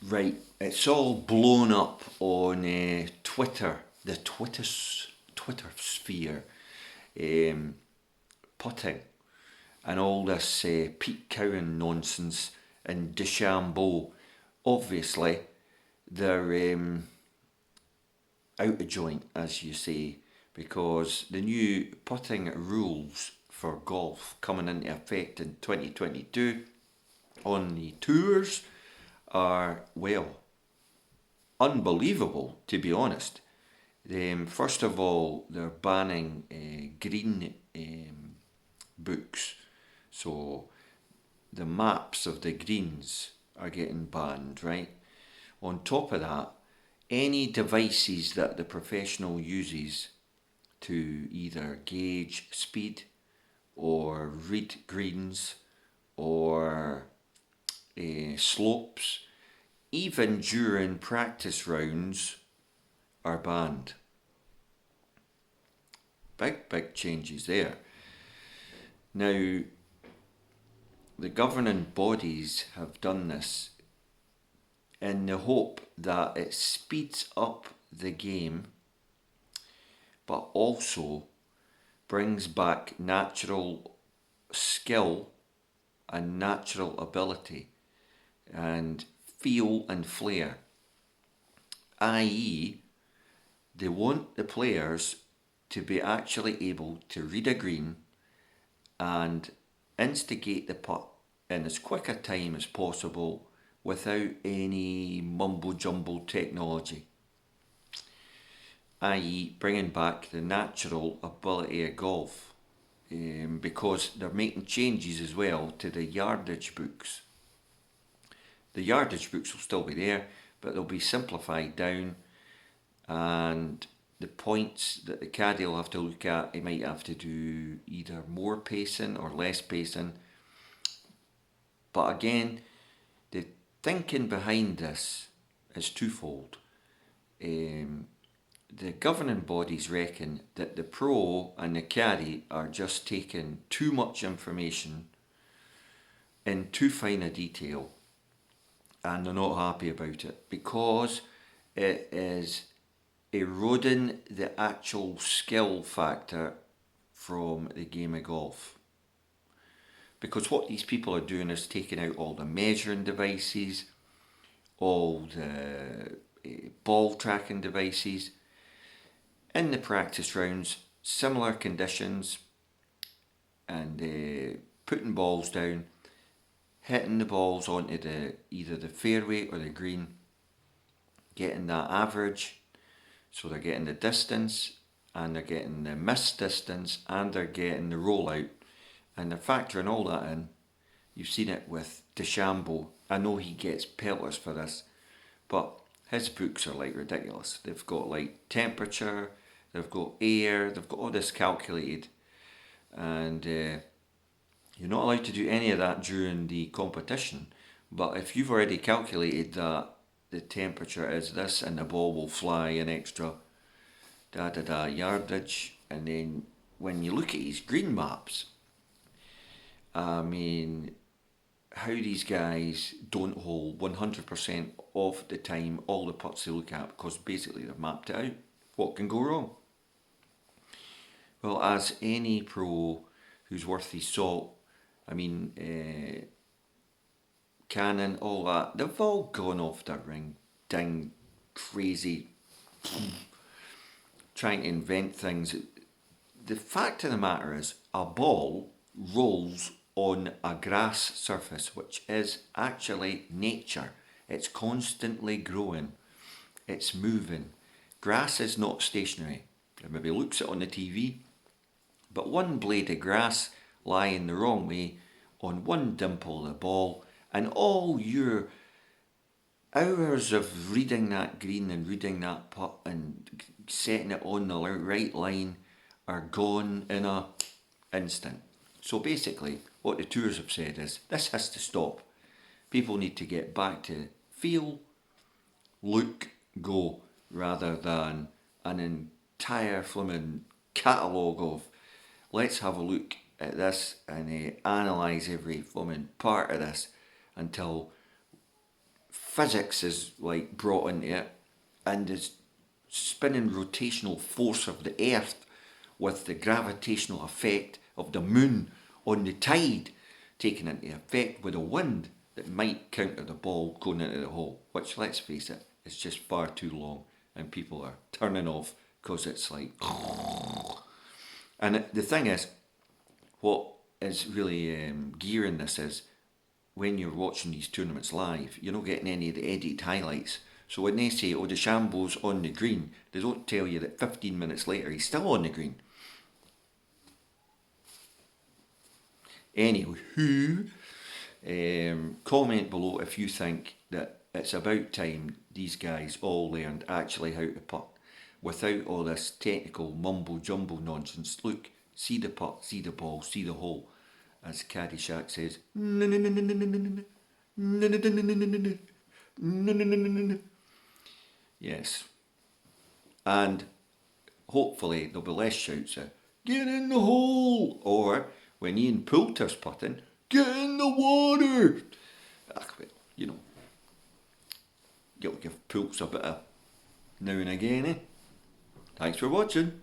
Right, it's all blown up on Twitter, the Twitter sphere, um, putting and all this Pete Cowan nonsense and DeChambeau. Obviously, they're out of joint, as you say, because the new putting rules for golf coming into effect in 2022 on the tours are, well, unbelievable, to be honest. First of all, they're banning green books, so the maps of the greens are getting banned, right? On top of that, any devices that the professional uses to either gauge speed or read greens or slopes, even during practice rounds, are banned. Big changes there. Now, the governing bodies have done this in the hope that it speeds up the game, but also brings back natural skill and natural ability and feel and flair, i.e., they want the players to be actually able to read a green and instigate the putt in as quick a time as possible without any mumbo jumbo technology, i.e., bringing back the natural ability of golf. Because they're making changes as well to the yardage books. The yardage books will still be there, but they'll be simplified down, and the points that the caddy will have to look at, he might have to do either more pacing or less pacing. But again, the thinking behind this is twofold. The governing bodies reckon that the pro and the caddy are just taking too much information in too fine a detail, and they're not happy about it because it is eroding the actual skill factor from the game of golf. Because what these people are doing is taking out all the measuring devices, all the ball tracking devices. In the practice rounds, similar conditions, and putting balls down, hitting the balls onto either the fairway or the green, getting that average, so they're getting the distance, and they're getting the missed distance, and they're getting the rollout, and they're factoring all that in. You've seen it with DeChambeau. I know he gets pelters for this, but his books are like ridiculous. They've got like temperature, they've got air, they've got all this calculated, and you're not allowed to do any of that during the competition. But if you've already calculated that the temperature is this and the ball will fly an extra yardage, and then when you look at his green maps, I mean, how these guys don't hold 100% of the time all the putts they look at, because basically they've mapped it out. What can go wrong? Well, as any pro who's worth his salt, I mean, Cannon, all that, they've all gone off their ring, ding, crazy, trying to invent things. The fact of the matter is, a ball rolls on a grass surface, which is actually nature. It's constantly growing, it's moving. Grass is not stationary. It maybe looks it on the TV, but one blade of grass lying the wrong way on one dimple of the ball, and all your hours of reading that green and reading that putt and setting it on the right line are gone in an instant. So basically, what the tours have said is, this has to stop. People need to get back to feel, look, go, rather than an entire flimming catalogue of let's have a look at this and analyse every flimming part of this until physics is like brought into it, and the spinning rotational force of the earth with the gravitational effect of the moon on the tide taken into effect with a wind that might counter the ball going into the hole, which, let's face it, is just far too long, and people are turning off because it's like. And the thing is, what is really gearing this is when you're watching these tournaments live, you're not getting any of the edited highlights. So when they say, oh, DeChambeau's on the green, they don't tell you that 15 minutes later he's still on the green. Anywho, comment below if you think that it's about time these guys all learned actually how to putt without all this technical mumbo jumbo nonsense. Look, see the putt, see the ball, see the hole. As Caddyshack says, yes. And hopefully there'll be less shouts of, get in the hole, or when Ian Poulter's putting, get in the water. Well, you know, you'll give Poults a bit of now and again, eh? Thanks for watching.